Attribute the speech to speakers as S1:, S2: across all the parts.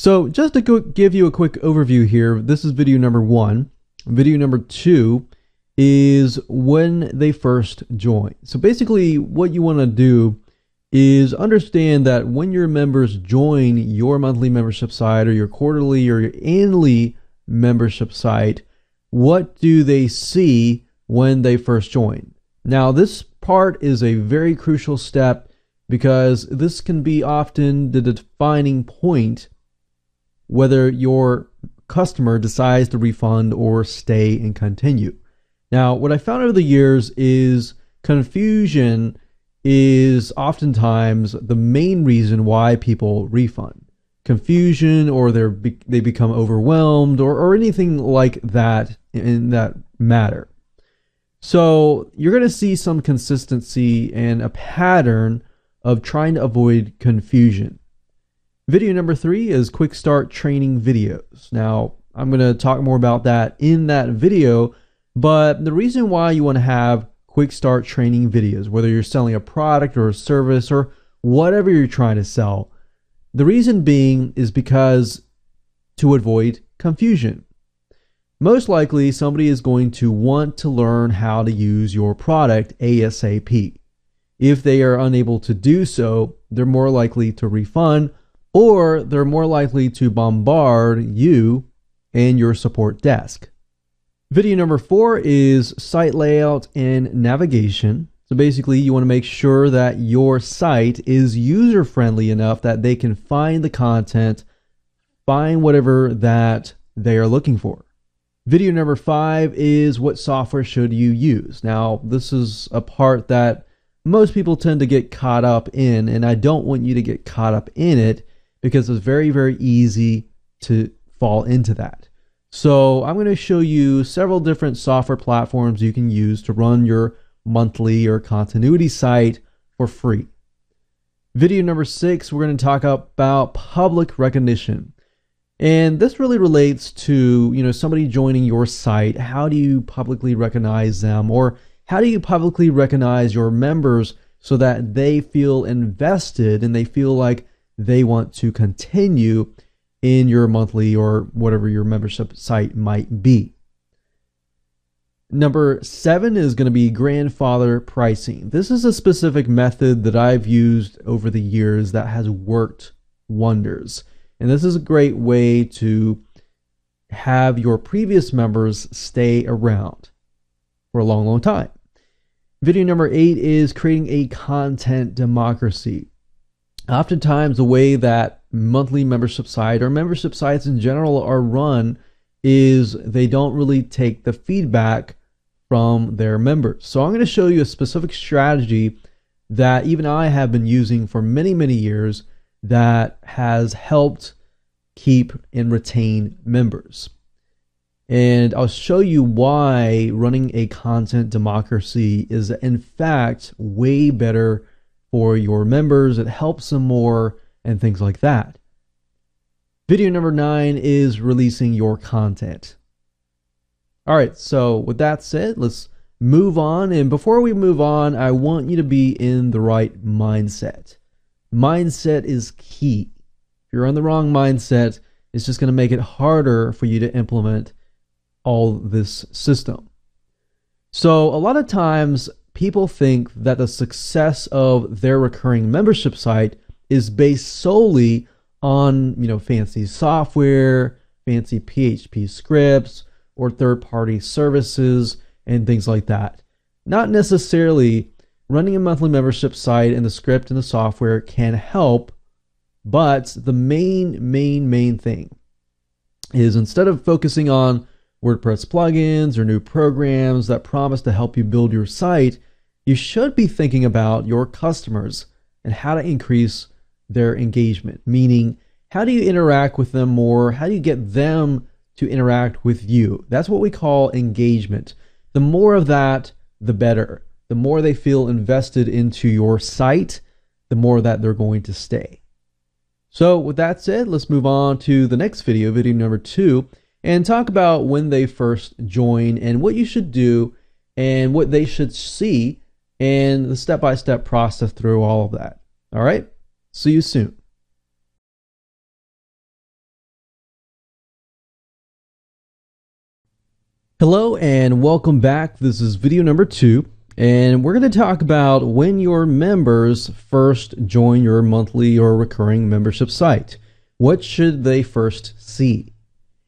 S1: So just to give you a quick overview here, this is video number 1. Video number 2 is when they first join. So basically what you want to do is understand that when your members join your monthly membership site or your quarterly or your annually membership site, what do they see when they first join? Now this part is a very crucial step because this can be often the defining point whether your customer decides to refund or stay and continue. Now, what I found over the years is confusion is oftentimes the main reason why people refund. Confusion, or they become overwhelmed, or anything like that in that matter. So you're going to see some consistency and a pattern of trying to avoid confusion. Video number 3 is quick start training videos. Now, I'm going to talk more about that in that video, but the reason why you want to have quick start training videos, whether you're selling a product or a service or whatever you're trying to sell, the reason being is because to avoid confusion. Most likely, somebody is going to want to learn how to use your product ASAP. If they are unable to do so, they're more likely to refund, or they're more likely to bombard you and your support desk. Video number 4 is site layout and navigation. So basically, you want to make sure that your site is user-friendly enough that they can find the content, find whatever that they are looking for. Video number 5 is what software should you use. Now, this is a part that most people tend to get caught up in, and I don't want you to get caught up in it because it's very, very easy to fall into that. So I'm going to show you several different software platforms you can use to run your monthly or continuity site for free. Video number 6, we're going to talk about public recognition. And this really relates to, somebody joining your site. How do you publicly recognize them? Or how do you publicly recognize your members so that they feel invested and they feel like they want to continue in your monthly or whatever your membership site might be? Number 7 is going to be grandfather pricing. This is a specific method that I've used over the years that has worked wonders. And this is a great way to have your previous members stay around for a long, long time. Video number 8 is creating a content democracy. Oftentimes, the way that monthly membership site or membership sites in general are run is they don't really take the feedback from their members. So I'm going to show you a specific strategy that even I have been using for many, many years that has helped keep and retain members. And I'll show you why running a content democracy is in fact way better for your members. It helps them more and things like that. Video number 9 is releasing your content. All right, so with that said, let's move on. And before we move on, I want you to be in the right mindset. Mindset is key. If you're in the wrong mindset, it's just going to make it harder for you to implement all this system. So a lot of times people think that the success of their recurring membership site is based solely on, fancy software, fancy PHP scripts, or third-party services and things like that. Not necessarily. Running a monthly membership site and the script and the software can help, but the main thing is instead of focusing on WordPress plugins or new programs that promise to help you build your site, you should be thinking about your customers and how to increase their engagement. Meaning, how do you interact with them more? How do you get them to interact with you? That's what we call engagement. The more of that, the better. The more they feel invested into your site, the more that they're going to stay. So with that said, let's move on to the next video, video number 2, and talk about when they first join and what you should do and what they should see and the step-by-step process through all of that. All right, see you soon. Hello and welcome back. This is video number 2, and we're going to talk about when your members first join your monthly or recurring membership site. What should they first see?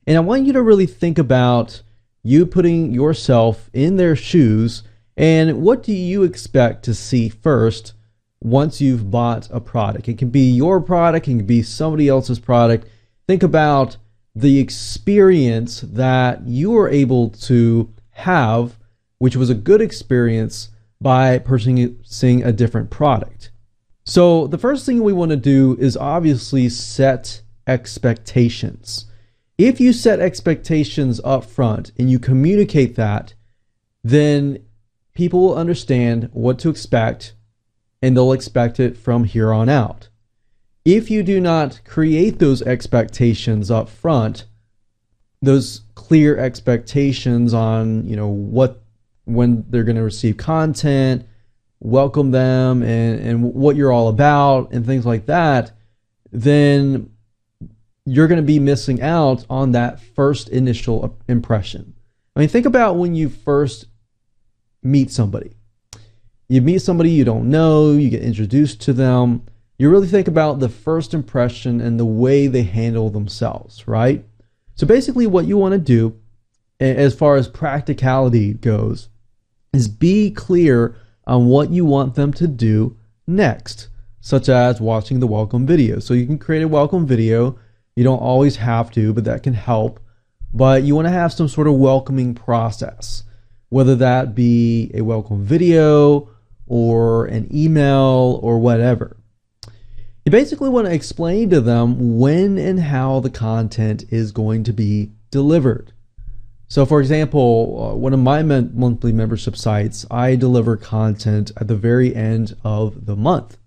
S1: And I want you to really think about you putting yourself in their shoes, and what do you expect to see first once you've bought a product? It can be your product, it can be somebody else's product. Think about the experience that you were able to have, which was a good experience, by purchasing a different product. So the first thing we want to do is obviously set expectations. If you set expectations up front and you communicate that, then people will understand what to expect and they'll expect it from here on out. If you do not create those expectations up front, those clear expectations on, when they're going to receive content, welcome them, and what you're all about, and things like that, then you're going to be missing out on that first initial impression. I mean, think about when you first meet somebody. You meet somebody you don't know, you get introduced to them. You really think about the first impression and the way they handle themselves, right? So basically what you want to do, as far as practicality goes, is be clear on what you want them to do next, such as watching the welcome video. So you can create a welcome video. You don't always have to, but that can help. But you want to have some sort of welcoming process, whether that be a welcome video or an email or whatever. You basically want to explain to them when and how the content is going to be delivered. So for example, one of my monthly membership sites, I deliver content at the very end of the month.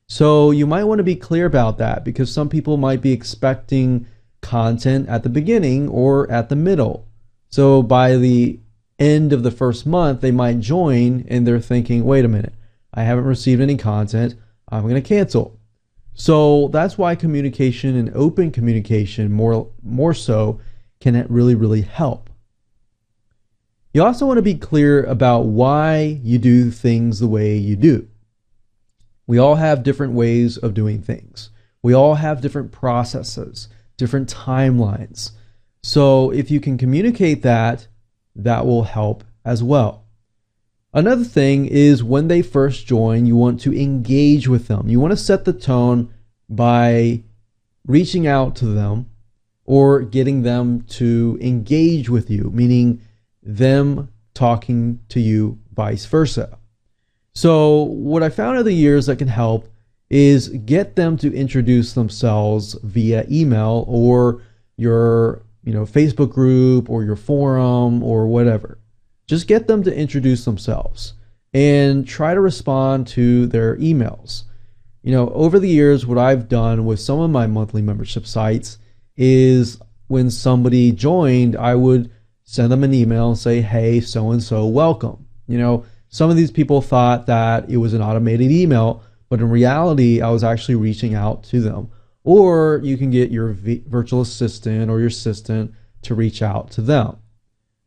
S1: So you might want to be clear about that, because some people might be expecting content at the beginning or at the middle. So by the end of the first month, they might join and they're thinking, wait a minute, I haven't received any content, I'm going to cancel. So that's why communication and open communication more so can really help. You also want to be clear about why you do things the way you do. We all have different ways of doing things. We all have different processes, different timelines. So if you can communicate that, that will help as well. Another thing is when they first join, you want to engage with them. You want to set the tone by reaching out to them or getting them to engage with you, meaning them talking to you, vice versa. So what I found over the years that can help is get them to introduce themselves via email or your Facebook group or your forum or whatever. Just get them to introduce themselves and try to respond to their emails. Over the years, what I've done with some of my monthly membership sites is when somebody joined, I would send them an email and say, hey, so-and-so, welcome. Some of these people thought that it was an automated email, but in reality, I was actually reaching out to them. Or you can get your virtual assistant or your assistant to reach out to them.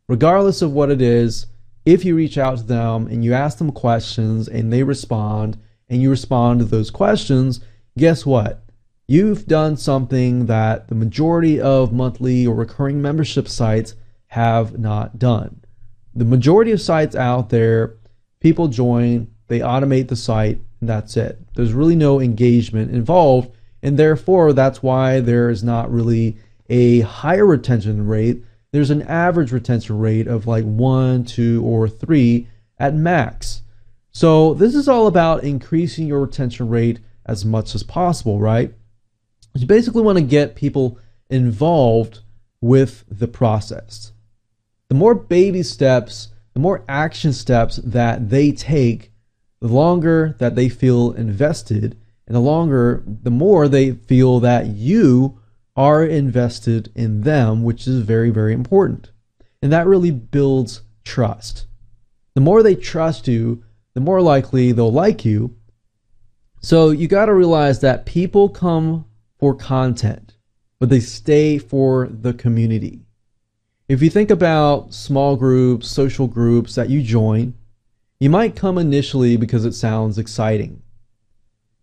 S1: Regardless of what it is, if you reach out to them and you ask them questions and they respond and you respond to those questions, guess what? You've done something that the majority of monthly or recurring membership sites have not done. The majority of sites out there, people join, they automate the site, and that's it. There's really no engagement involved, and therefore that's why there is not really a higher retention rate. There's an average retention rate of like 1, 2, or 3 at max. So this is all about increasing your retention rate as much as possible, right? You basically want to get people involved with the process. The more baby steps, the more action steps that they take, the longer that they feel invested, and the more they feel that you are invested in them, which is very important. And that really builds trust. The more they trust you, the more likely they'll like you. So you got to realize that people come for content, but they stay for the community. If you think about small groups, social groups that you join, you might come initially because it sounds exciting.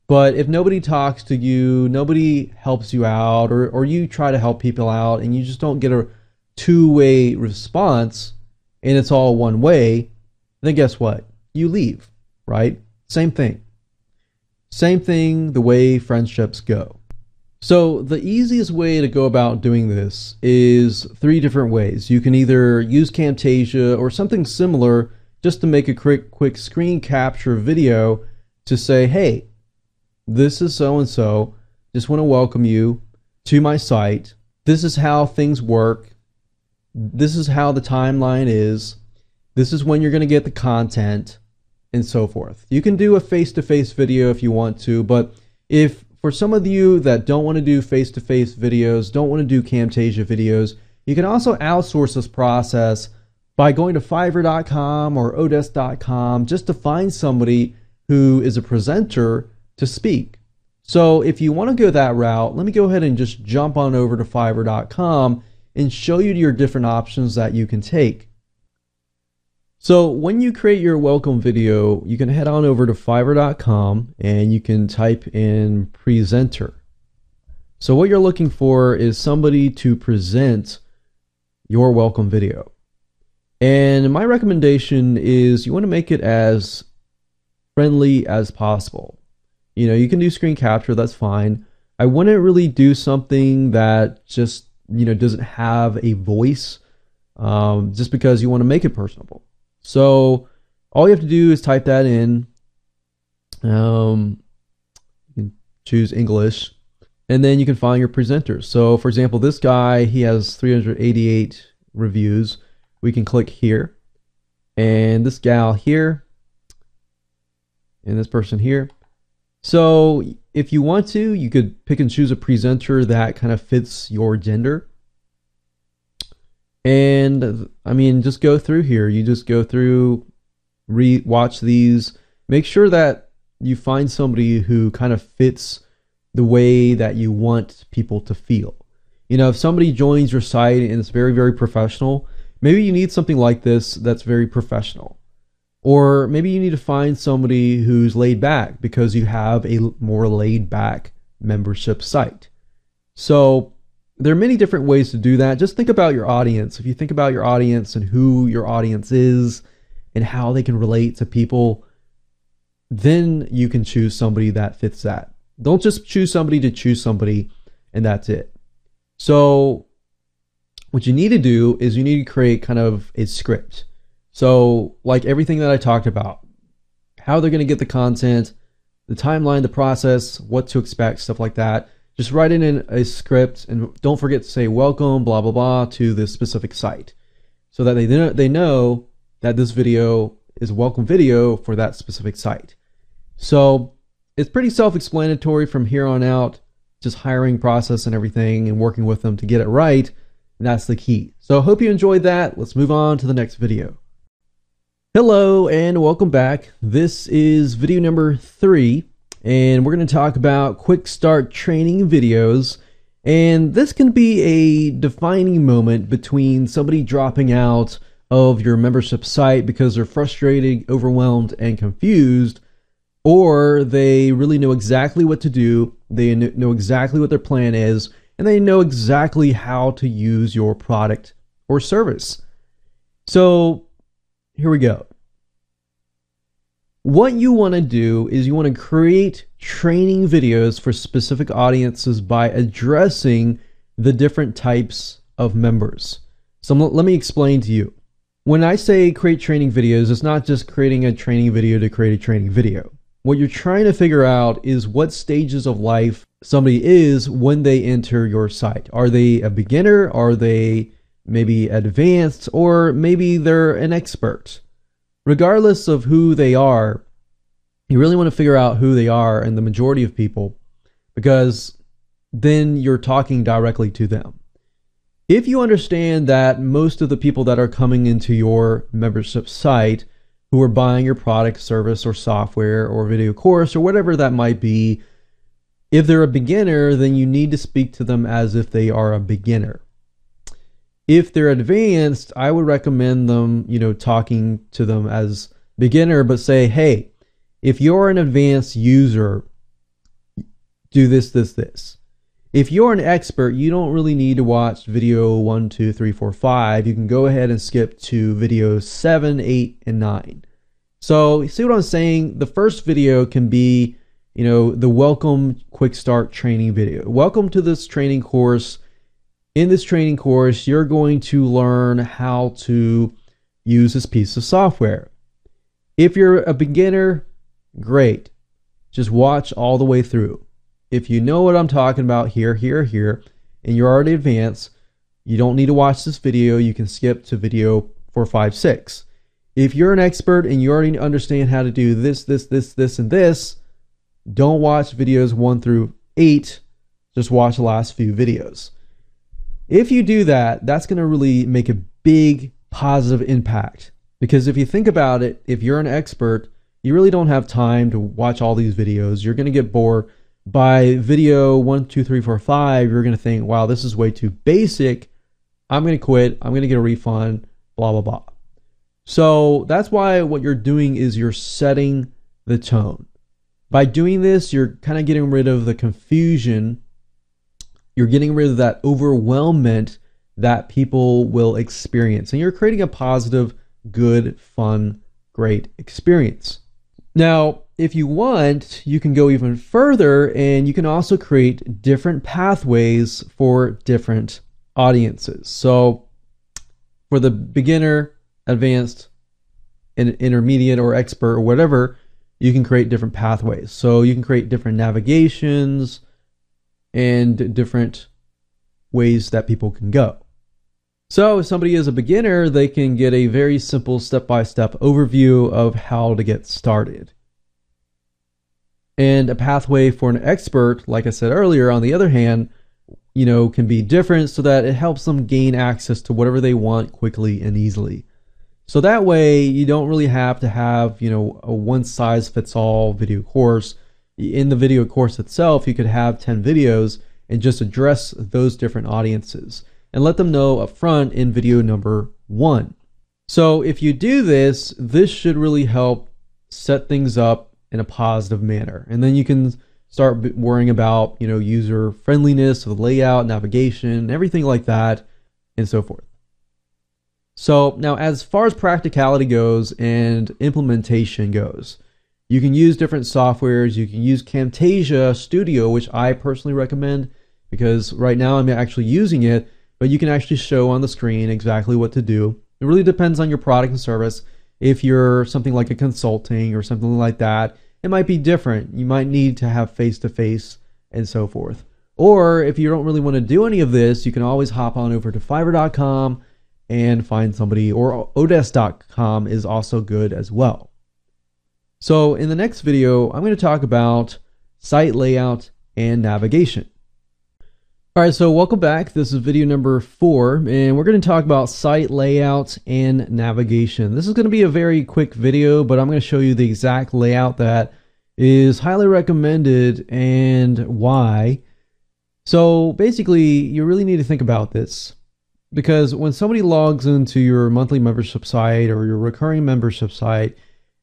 S1: But if nobody talks to you, nobody helps you out, or you try to help people out and you just don't get a two-way response and it's all one way, then guess what? You leave, right? Same thing. Same thing the way friendships go. So the easiest way to go about doing this is three different ways. You can either use Camtasia or something similar just to make a quick screen capture video to say, hey, this is so-and-so, just want to welcome you to my site. This is how things work. This is how the timeline is. This is when you're going to get the content, and so forth. You can do a face-to-face video if you want to, but if for some of you that don't want to do face-to-face videos, don't want to do Camtasia videos, you can also outsource this process by going to Fiverr.com or Odesk.com just to find somebody who is a presenter to speak. So if you want to go that route, let me go ahead and just jump on over to Fiverr.com and show you your different options that you can take. So when you create your welcome video, you can head on over to Fiverr.com and you can type in presenter. So what you're looking for is somebody to present your welcome video. And my recommendation is you want to make it as friendly as possible. You know, you can do screen capture, that's fine. I wouldn't really do something that just, doesn't have a voice, just because you want to make it personable. So all you have to do is type that in. You can choose English, and then you can find your presenters. So for example, this guy, he has 388 reviews. We can click here, and this gal here, and this person here. So if you want to, you could pick and choose a presenter that kind of fits your gender. And I mean, just go through here. You just go through, watch these, make sure that you find somebody who kind of fits the way that you want people to feel. If somebody joins your site and it's very, very professional, maybe you need something like this that's very professional. Or maybe you need to find somebody who's laid back because you have a more laid back membership site. So there are many different ways to do that. Just think about your audience. If you think about your audience and who your audience is and how they can relate to people, then you can choose somebody that fits that. Don't just choose somebody to choose somebody and that's it. So what you need to do is you need to create kind of a script. So like everything that I talked about, how they're going to get the content, the timeline, the process, what to expect, stuff like that. Just write it in a script and don't forget to say welcome, blah, blah, blah to this specific site so that they know that this video is a welcome video for that specific site. So it's pretty self-explanatory from here on out, just hiring process and everything and working with them to get it right. And that's the key. So I hope you enjoyed that. Let's move on to the next video. Hello and welcome back. This is video number 3 and we're going to talk about quick start training videos, and this can be a defining moment between somebody dropping out of your membership site because they're frustrated, overwhelmed, and confused, or they really know exactly what to do, they know exactly what their plan is, and they know exactly how to use your product or service. So here we go. What you want to do is you want to create training videos for specific audiences by addressing the different types of members. So let me explain to you. When I say create training videos, it's not just creating a training video to create a training video. What you're trying to figure out is what stages of life somebody is when they enter your site. Are they a beginner? Are they maybe advanced? Or maybe they're an expert? Regardless of who they are, you really want to figure out who they are and the majority of people, because then you're talking directly to them. If you understand that most of the people that are coming into your membership site who are buying your product, service, or software, or video course, or whatever that might be, if they're a beginner, then you need to speak to them as if they are a beginner. If they're advanced, I would recommend them, talking to them as beginner, but say, hey, if you're an advanced user, do this, this, this. If you're an expert, you don't really need to watch video 1, 2, 3, 4, 5. You can go ahead and skip to videos 7, 8, and 9. So see what I'm saying? The first video can be, the welcome quick start training video. Welcome to this training course. In this training course, you're going to learn how to use this piece of software. If you're a beginner, great. Just watch all the way through. If you know what I'm talking about here, and you're already advanced, you don't need to watch this video. You can skip to video 4, 5, 6. If you're an expert and you already understand how to do this, and this, don't watch videos 1 through 8. Just watch the last few videos. If you do that, that's going to really make a big positive impact. Because if you think about it, if you're an expert, you really don't have time to watch all these videos. You're going to get bored. By video 1, 2, 3, 4, 5, you're going to think, wow, this is way too basic. I'm going to quit. I'm going to get a refund, blah, blah, blah. So that's why what you're doing is you're setting the tone. By doing this, you're kind of getting rid of the confusion. You're getting rid of that overwhelmment that people will experience. And you're creating a positive, good, fun, great experience. Now, if you want, you can go even further and you can also create different pathways for different audiences. So for the beginner, advanced, intermediate, or expert, or whatever, you can create different pathways. So you can create different navigations and different ways that people can go. So if somebody is a beginner, they can get a very simple step-by-step overview of how to get started. And a pathway for an expert, like I said earlier, on the other hand, can be different so that it helps them gain access to whatever they want quickly and easily. So that way you don't really have to have, a one-size-fits-all video course. In the video course itself, you could have 10 videos and just address those different audiences and let them know up front in video number 1. So if you do this, this should really help set things up in a positive manner. And then you can start worrying about, user friendliness, the layout, navigation, everything like that, and so forth. So now as far as practicality goes and implementation goes, you can use different softwares. You can use Camtasia Studio, which I personally recommend because right now I'm actually using it, but you can actually show on the screen exactly what to do. It really depends on your product and service. If you're something like a consulting or something like that, it might be different. You might need to have face-to-face and so forth. Or if you don't really want to do any of this, you can always hop on over to Fiverr.com and find somebody, or Odesk.com is also good as well. So in the next video, I'm going to talk about site layout and navigation. All right, so welcome back. This is video number 4, and we're going to talk about site layout and navigation. This is going to be a very quick video, but I'm going to show you the exact layout that is highly recommended and why. So basically, you really need to think about this because when somebody logs into your monthly membership site or your recurring membership site,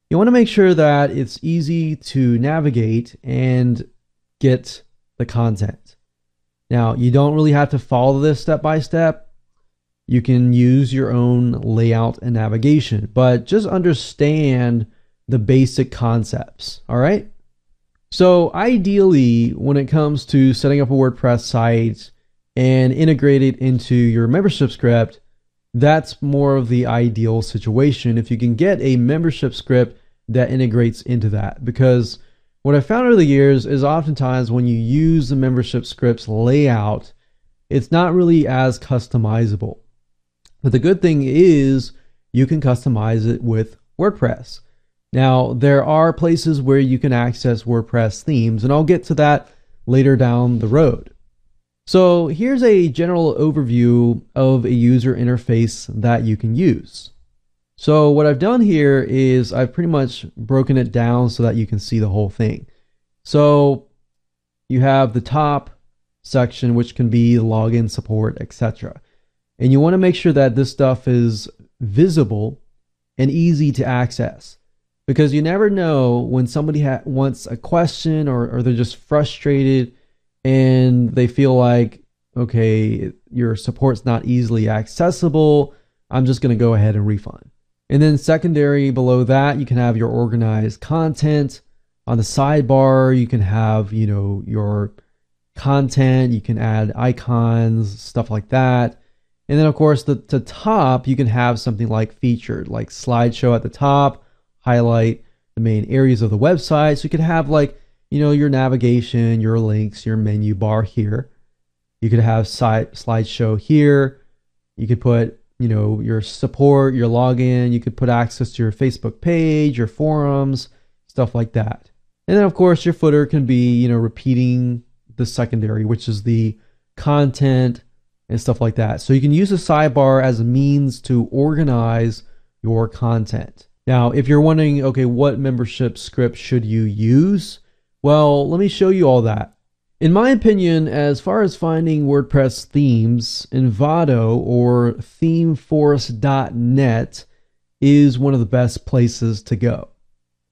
S1: you want to make sure that it's easy to navigate and get the content. Now, you don't really have to follow this step by step. You can use your own layout and navigation, but just understand the basic concepts, all right? So ideally, when it comes to setting up a WordPress site and integrate it into your membership script, that's more of the ideal situation if you can get a membership script that integrates into that. Because what I found over the years is oftentimes when you use the membership script's layout, it's not really as customizable. But the good thing is you can customize it with WordPress. Now, there are places where you can access WordPress themes, and I'll get to that later down the road. So here's a general overview of a user interface that you can use. So what I've done here is I've pretty much broken it down so that you can see the whole thing. So you have the top section, which can be login, support, etc. And you want to make sure that this stuff is visible and easy to access, because you never know when somebody wants a question, or they're just frustrated and they feel like, okay, your support's not easily accessible, I'm just going to go ahead and refund. And then secondary below that, you can have your organized content. On the sidebar, you can have, your content, you can add icons, stuff like that. And then of course the top, you can have something like featured, like slideshow at the top, highlight the main areas of the website. So you could have like, your navigation, your links, your menu bar here. You could have slideshow here. You could put, your support, your login. You could put access to your Facebook page, your forums, stuff like that. And then of course your footer can be, repeating the secondary, which is the content and stuff like that. So you can use the sidebar as a means to organize your content. Now, if you're wondering, okay, what membership script should you use? Well, let me show you all that. In my opinion, as far as finding WordPress themes, Envato or themeforest.net is one of the best places to go.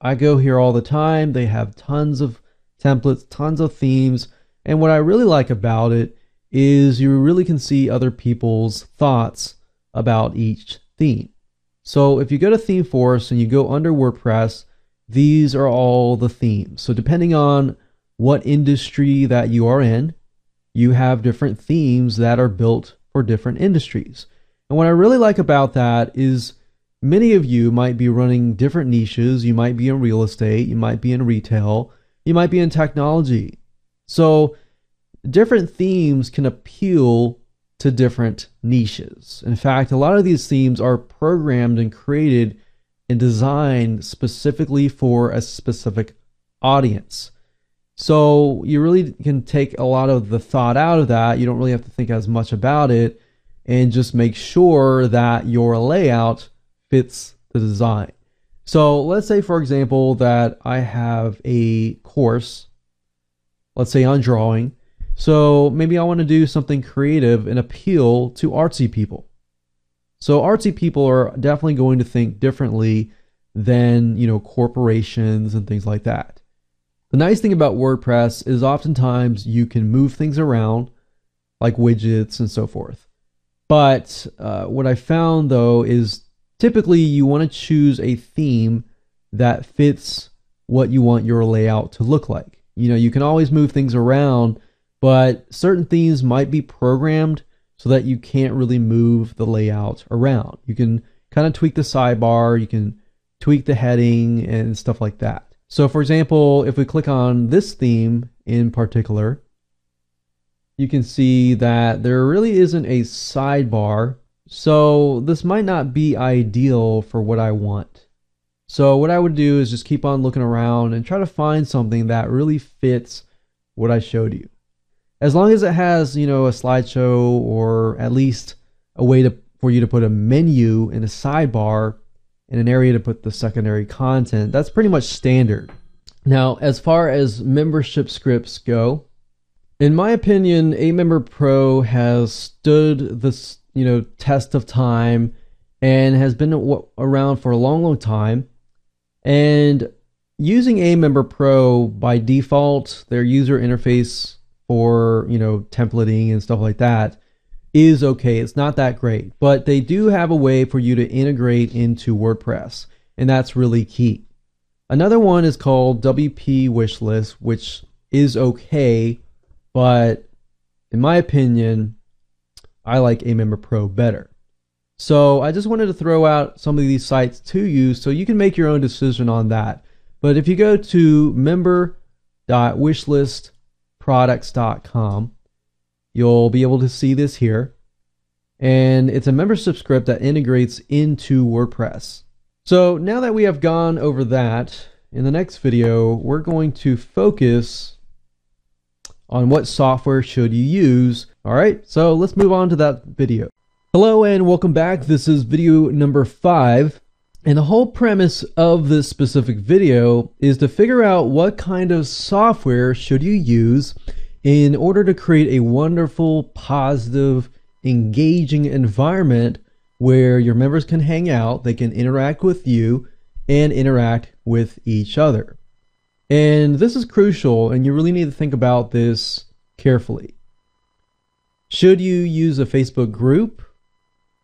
S1: I go here all the time. They have tons of templates, tons of themes. And what I really like about it is you really can see other people's thoughts about each theme. So if you go to ThemeForest and you go under WordPress, these are all the themes. So depending on what industry that you are in, you have different themes that are built for different industries. And what I really like about that is many of you might be running different niches. You might be in real estate, you might be in retail, you might be in technology. So different themes can appeal to different niches. In fact, a lot of these themes are programmed and created and designed specifically for a specific audience. So you really can take a lot of the thought out of that. You don't really have to think as much about it, and just make sure that your layout fits the design. So let's say, for example, that I have a course, let's say on drawing. So maybe I want to do something creative and appeal to artsy people. So artsy people are definitely going to think differently than, corporations and things like that. The nice thing about WordPress is oftentimes you can move things around, like widgets and so forth. But what I found though is typically you want to choose a theme that fits what you want your layout to look like. You can always move things around, but certain themes might be programmed so that you can't really move the layout around. You can kind of tweak the sidebar, you can tweak the heading and stuff like that. So for example, if we click on this theme in particular, you can see that there really isn't a sidebar. So this might not be ideal for what I want. So what I would do is just keep on looking around and try to find something that really fits what I showed you. As long as it has, a slideshow, or at least a way for you to put a menu in a sidebar and an area to put the secondary content, that's pretty much standard. Now, as far as membership scripts go, in my opinion, Amember Pro has stood this, test of time and has been around for a long, long time. And using Amember Pro by default, their user interface for, templating and stuff like that is okay. It's not that great, but they do have a way for you to integrate into WordPress, and that's really key. Another one is called WP Wishlist, which is okay, but in my opinion, I like Amember Pro better. So I just wanted to throw out some of these sites to you so you can make your own decision on that. But if you go to member.wishlistproducts.com, you'll be able to see this here. And it's a membership script that integrates into WordPress. So now that we have gone over that, in the next video, we're going to focus on what software should you use. All right, so let's move on to that video. Hello and welcome back. This is video number 5. And the whole premise of this specific video is to figure out what kind of software should you use in order to create a wonderful, positive, engaging environment where your members can hang out, they can interact with you, and interact with each other. And this is crucial, and you really need to think about this carefully. Should you use a Facebook group?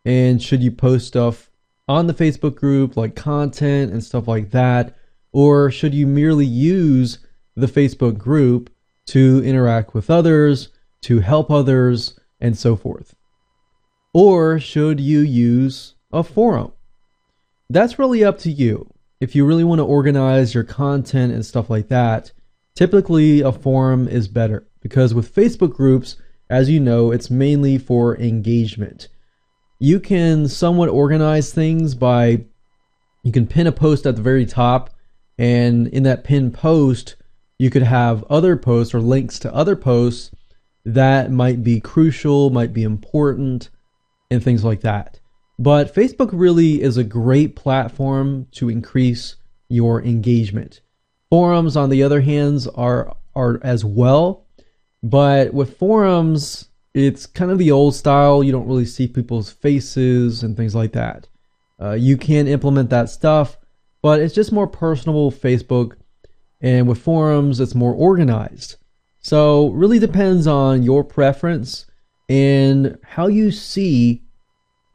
S1: And should you post stuff on the Facebook group, like content and stuff like that? Or should you merely use the Facebook group to interact with others, to help others, and so forth? Or should you use a forum? That's really up to you. If you really want to organize your content and stuff like that, typically a forum is better, because with Facebook groups, as you know, it's mainly for engagement. You can somewhat organize things by, you can pin a post at the very top, and in that pinned post, you could have other posts or links to other posts that might be crucial, might be important, and things like that. But Facebook really is a great platform to increase your engagement. Forums, on the other hand, are as well, but with forums, it's kind of the old style. You don't really see people's faces and things like that. You can implement that stuff, but it's just more personable with Facebook. And with forums, it's more organized. So really depends on your preference and how you see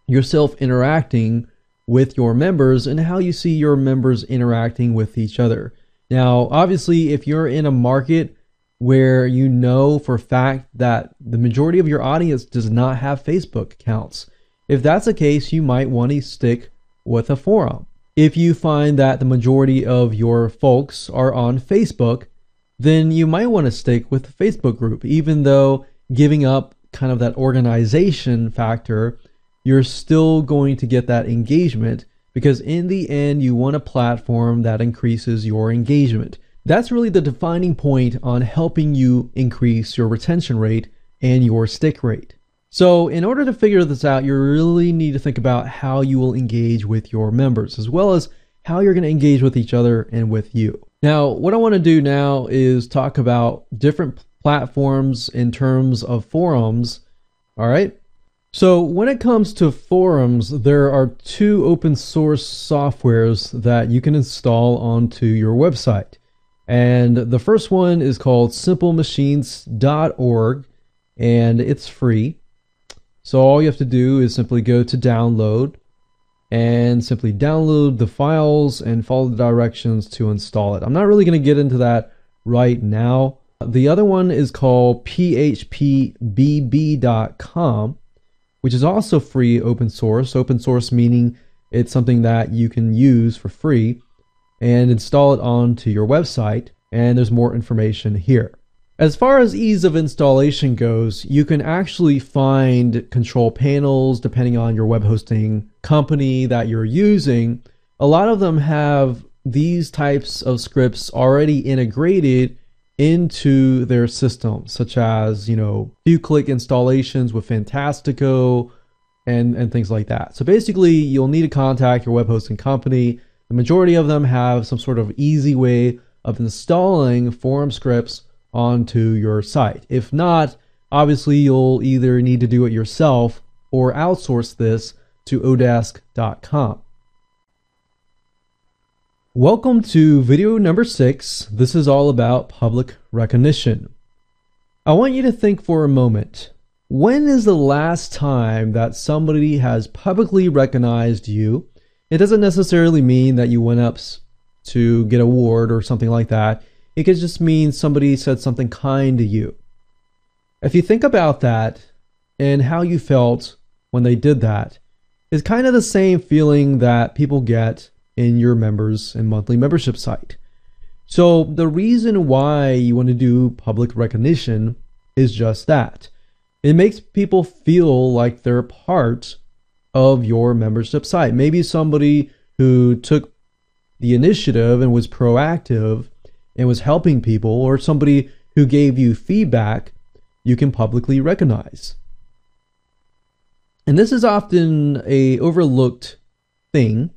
S1: yourself interacting with your members and how you see your members interacting with each other. Now, obviously, if you're in a market where you know for a fact that the majority of your audience does not have Facebook accounts, if that's the case, you might want to stick with a forum. If you find that the majority of your folks are on Facebook, then you might want to stick with the Facebook group. Even though giving up kind of that organization factor, you're still going to get that engagement, because in the end, you want a platform that increases your engagement. That's really the defining point on helping you increase your retention rate and your stick rate. So in order to figure this out, you really need to think about how you will engage with your members, as well as how you're going to engage with each other and with you. Now, what I want to do now is talk about different platforms in terms of forums. All right. So when it comes to forums, there are two open source softwares that you can install onto your website. And the first one is called simplemachines.org, and it's free. So all you have to do is simply go to download and simply download the files and follow the directions to install it. I'm not really going to get into that right now. The other one is called phpbb.com, which is also free open source. Open source meaning it's something that you can use for free and install it onto your website, and there's more information here. As far as ease of installation goes, you can actually find control panels depending on your web hosting company that you're using. A lot of them have these types of scripts already integrated into their system, such as, few click installations with Fantastico and things like that. So basically, you'll need to contact your web hosting company. The majority of them have some sort of easy way of installing forum scripts onto your site. If not, obviously you'll either need to do it yourself or outsource this to odesk.com. Welcome to video number 6. This is all about public recognition. I want you to think for a moment. When is the last time that somebody has publicly recognized you? It doesn't necessarily mean that you went up to get an award or something like that. It could just mean somebody said something kind to you. If you think about that and how you felt when they did that, it's kind of the same feeling that people get in your members and monthly membership site. So the reason why you want to do public recognition is just that. It makes people feel like they're part of your membership site. Maybe somebody who took the initiative and was proactive and was helping people, or somebody who gave you feedback, you can publicly recognize. And this is often an overlooked thing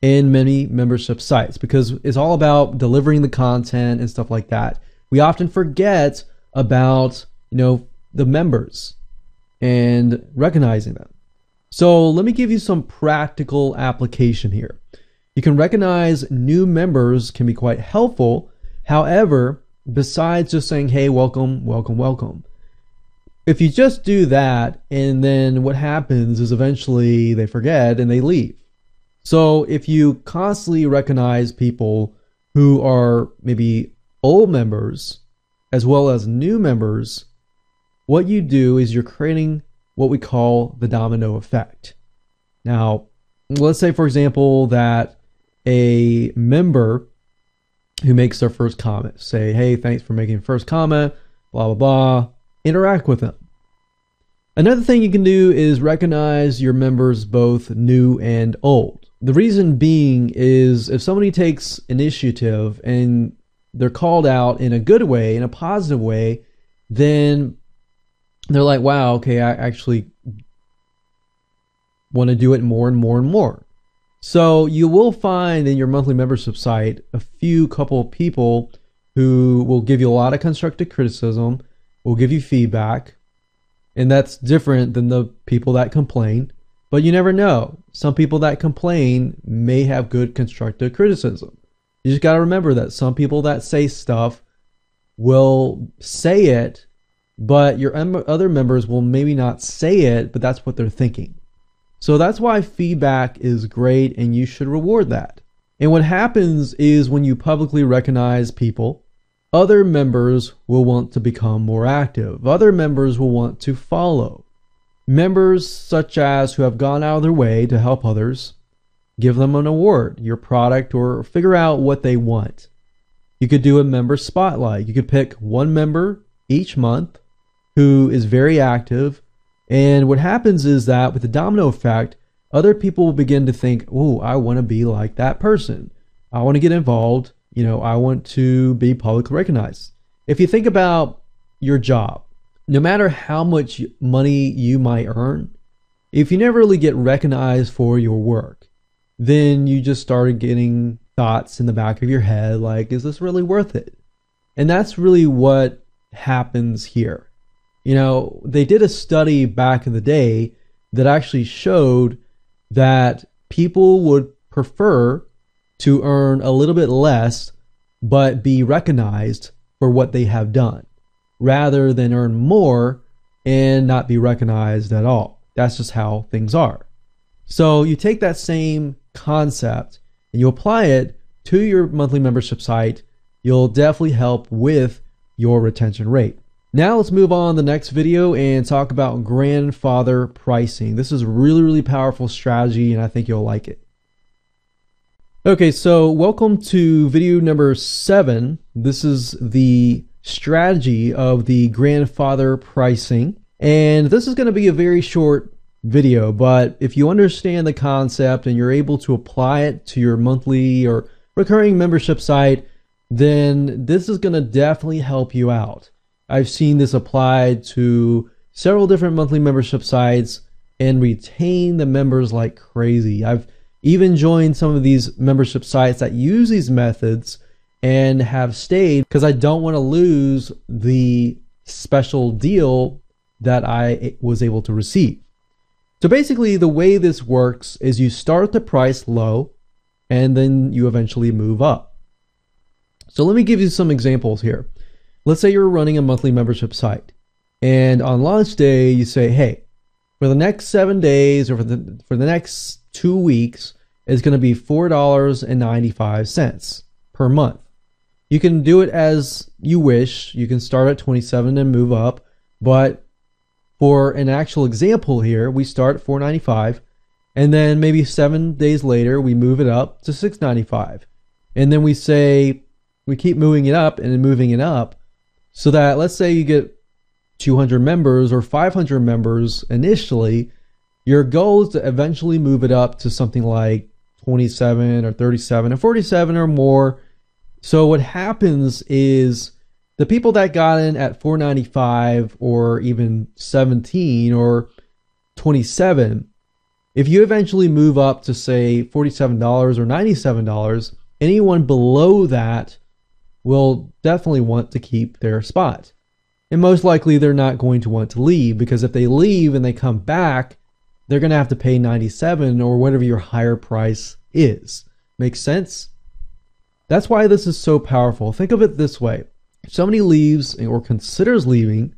S1: in many membership sites because it's all about delivering the content and stuff like that. We often forget about, the members. and recognizing them. So let me give you some practical application here. You can recognize new members can be quite helpful. However, besides just saying, hey, welcome, welcome, welcome, if you just do that, and then what happens is eventually they forget and they leave. So if you constantly recognize people who are maybe old members as well as new members, what you do is you're creating what we call the domino effect. Now, let's say, for example, that a member who makes their first comment, say, hey, thanks for making your first comment, blah, blah, blah, interact with them. Another thing you can do is recognize your members, both new and old. The reason being is if somebody takes initiative and they're called out in a good way, in a positive way, then they're like, wow, okay, I actually want to do it more and more and more. So you will find in your monthly membership site a couple of people who will give you a lot of constructive criticism, will give you feedback, and that's different than the people that complain. But you never know. Some people that complain may have good constructive criticism. You just got to remember that some people that say stuff will say it, but your other members will maybe not say it, but that's what they're thinking. So that's why feedback is great, and you should reward that. And what happens is when you publicly recognize people, other members will want to become more active. Other members will want to follow. Members such as who have gone out of their way to help others, give them an award, your product, or figure out what they want. You could do a member spotlight. You could pick one member each month who is very active. And what happens is that with the domino effect, other people will begin to think, oh, I want to be like that person. I want to get involved. I want to be publicly recognized. If you think about your job, no matter how much money you might earn, if you never really get recognized for your work, then you just started getting thoughts in the back of your head like, is this really worth it? And that's really what happens here. They did a study back in the day that actually showed that people would prefer to earn a little bit less but be recognized for what they have done, rather than earn more and not be recognized at all. That's just how things are. So you take that same concept and you apply it to your monthly membership site. You'll definitely help with your retention rate. Now let's move on to the next video and talk about grandfather pricing. This is a really, really powerful strategy, and I think you'll like it. Okay, so welcome to video number 7. This is the strategy of the grandfather pricing. And this is going to be a very short video, but if you understand the concept and you're able to apply it to your monthly or recurring membership site, then this is going to definitely help you out. I've seen this applied to several different monthly membership sites and retain the members like crazy. I've even joined some of these membership sites that use these methods and have stayed because I don't want to lose the special deal that I was able to receive. So basically the way this works is you start the price low and then you eventually move up. So let me give you some examples here. Let's say you're running a monthly membership site and on launch day you say, hey, for the next 7 days or for the next 2 weeks, it's going to be $4.95 per month. You can do it as you wish. You can start at 27 and move up, but for an actual example here, we start at $4.95 and then maybe 7 days later we move it up to $6.95. And then we say we keep moving it up and moving it up so that let's say you get 200 members or 500 members initially, your goal is to eventually move it up to something like 27 or 37 or 47 or more. So what happens is the people that got in at $4.95 or even 17 or 27, if you eventually move up to say $47 or $97, anyone below that will definitely want to keep their spot. And most likely they're not going to want to leave, because if they leave and they come back, they're going to have to pay $97 or whatever your higher price is. Makes sense? That's why this is so powerful. Think of it this way. If somebody leaves or considers leaving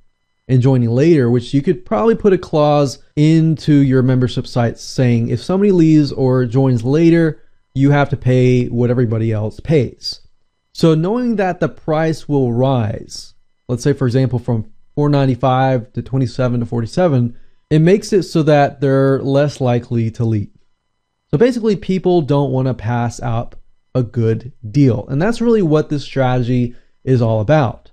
S1: and joining later, which you could probably put a clause into your membership site saying if somebody leaves or joins later, you have to pay what everybody else pays. So knowing that the price will rise, let's say for example from $4.95 to $27 to $47, it makes it so that they're less likely to leave. So basically people don't want to pass up a good deal. And that's really what this strategy is all about.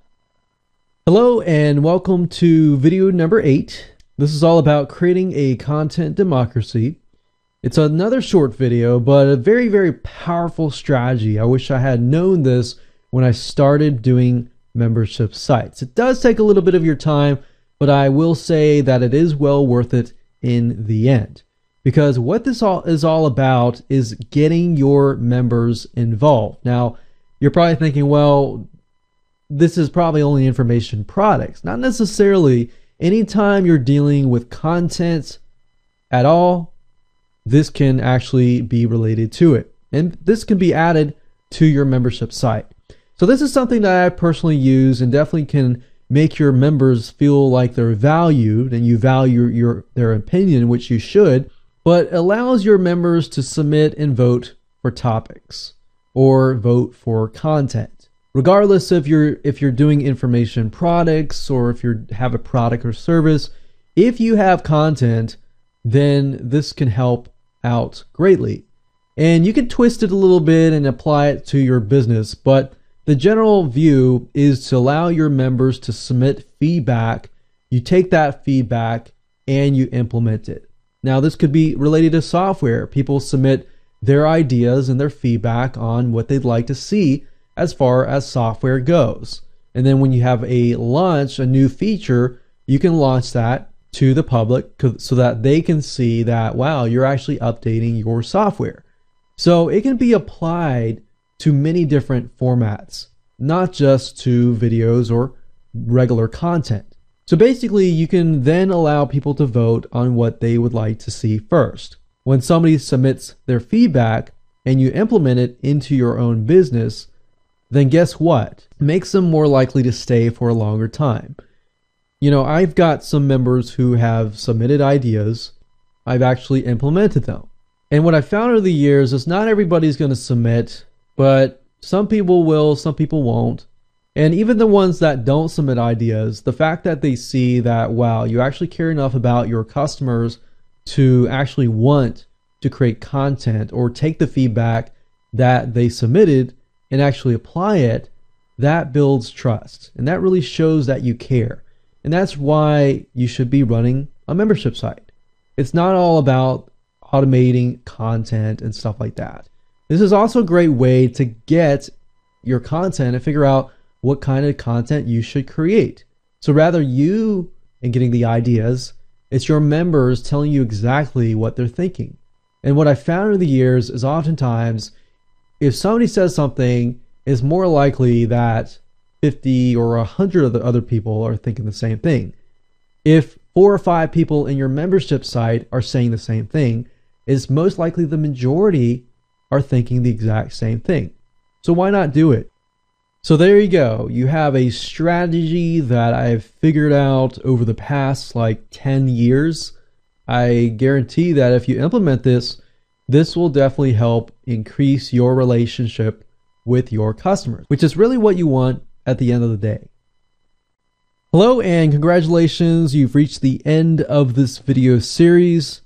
S1: Hello and welcome to video number 8. This is all about creating a content democracy. It's another short video, but a very, very powerful strategy. I wish I had known this when I started doing membership sites. It does take a little bit of your time, but I will say that it is well worth it in the end. Because what this is all about is getting your members involved. Now, you're probably thinking, well, this is probably only information products. Not necessarily. Anytime you're dealing with content at all, this can actually be related to it. And this can be added to your membership site. So this is something that I personally use and definitely can make your members feel like they're valued and you value their opinion, which you should, but allows your members to submit and vote for topics or vote for content. Regardless if you're doing information products or if you have a product or service, if you have content, then this can help out greatly. And you can twist it a little bit and apply it to your business, but the general view is to allow your members to submit feedback. You take that feedback and you implement it. Now, this could be related to software. People submit their ideas and their feedback on what they'd like to see as far as software goes. And then when you have a new feature, you can launch that to the public so that they can see that, wow, you're actually updating your software. So it can be applied to many different formats, not just to videos or regular content. So basically, you can then allow people to vote on what they would like to see first. When somebody submits their feedback and you implement it into your own business, then guess what? It makes them more likely to stay for a longer time. You know, I've got some members who have submitted ideas. I've actually implemented them. And what I found over the years is not everybody's going to submit, but some people will, some people won't. And even the ones that don't submit ideas, the fact that they see that, wow, you actually care enough about your customers to actually want to create content or take the feedback that they submitted and actually apply it, that builds trust. And that really shows that you care. And that's why you should be running a membership site. It's not all about automating content and stuff like that. This is also a great way to get your content and figure out what kind of content you should create. So rather you and getting the ideas, it's your members telling you exactly what they're thinking. And what I found over the years is oftentimes if somebody says something, it's more likely that 50 or 100 of the other people are thinking the same thing. If 4 or 5 people in your membership site are saying the same thing, it's most likely the majority are thinking the exact same thing. So why not do it? So there you go. You have a strategy that I've figured out over the past like 10 years. I guarantee that if you implement this, this will definitely help increase your relationship with your customers, which is really what you want at the end of the day. Hello and congratulations. You've reached the end of this video series.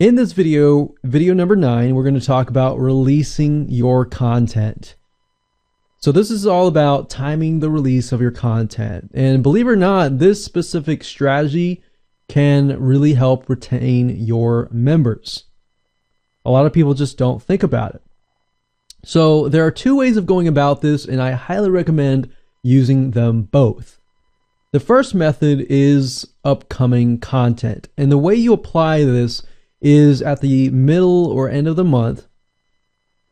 S1: In this video, video number 9, we're going to talk about releasing your content. So this is all about timing the release of your content. And believe it or not, this specific strategy can really help retain your members. A lot of people just don't think about it. So there are 2 ways of going about this, and I highly recommend using them both. The first method is upcoming content. And the way you apply this is at the middle or end of the month,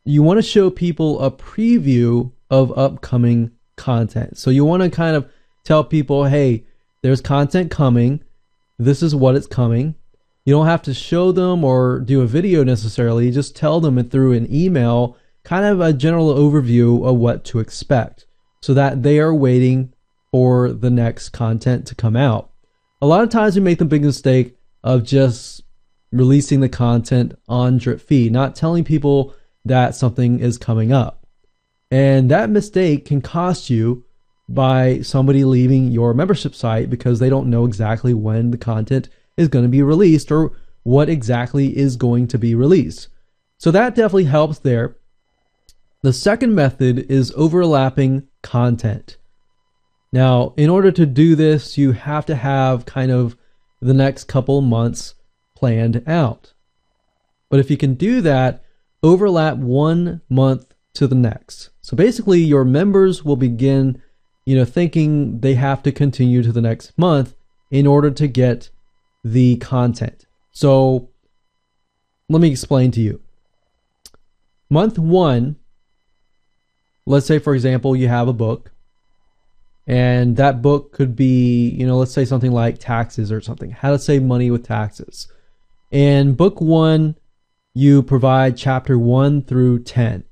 S1: you want to show people a preview of upcoming content. So you want to kind of tell people, hey, there's content coming. This is what it's coming. You don't have to show them or do a video necessarily. Just tell them through an email, kind of a general overview of what to expect so that they are waiting for the next content to come out. A lot of times we make the big mistake of just releasing the content on drip feed, not telling people that something is coming up. And that mistake can cost you by somebody leaving your membership site because they don't know exactly when the content is going to be released or what exactly is going to be released. So that definitely helps there. The second method is overlapping content. Now, in order to do this, you have to have kind of the next couple months planned out. But if you can do that, overlap 1 month to the next. So basically your members will begin, thinking they have to continue to the next month in order to get the content. So let me explain to you. Month 1, let's say for example, you have a book, and that book could be, let's say something like taxes or something, how to save money with taxes. And book 1, you provide chapter 1 through 10.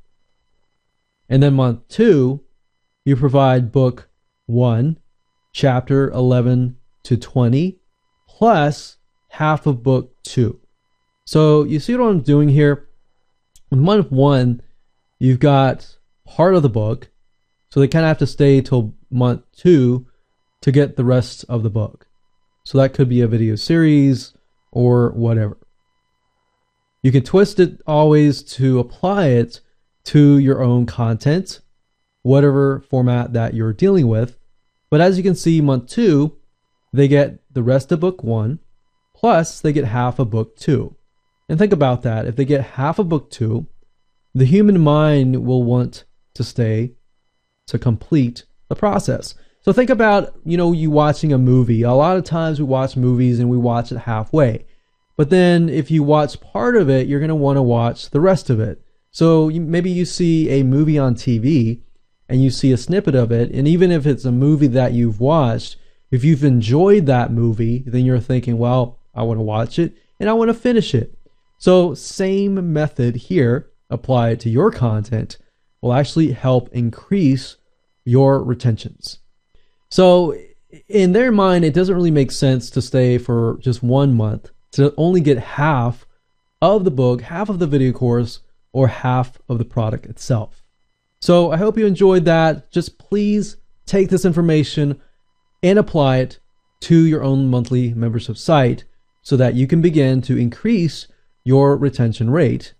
S1: And then month 2, you provide book 1, chapter 11 to 20, plus half of book 2. So you see what I'm doing here? In month 1, you've got part of the book, so they kind of have to stay till month 2 to get the rest of the book. So that could be a video series or whatever. You can twist it always to apply it to your own content, whatever format that you're dealing with. But as you can see, month 2, they get the rest of book 1, plus they get half of book 2. And think about that. If they get half of book 2, the human mind will want to stay to complete the process. So think about, you watching a movie. A lot of times we watch movies and we watch it halfway. But then if you watch part of it, you're going to want to watch the rest of it. So maybe you see a movie on TV and you see a snippet of it. And even if it's a movie that you've watched, if you've enjoyed that movie, then you're thinking, well, I want to watch it and I want to finish it. So same method here, apply it to your content, will actually help increase your retentions. So in their mind, it doesn't really make sense to stay for just 1 month, to only get half of the book, half of the video course, or half of the product itself. So I hope you enjoyed that. Just please take this information and apply it to your own monthly membership site so that you can begin to increase your retention rate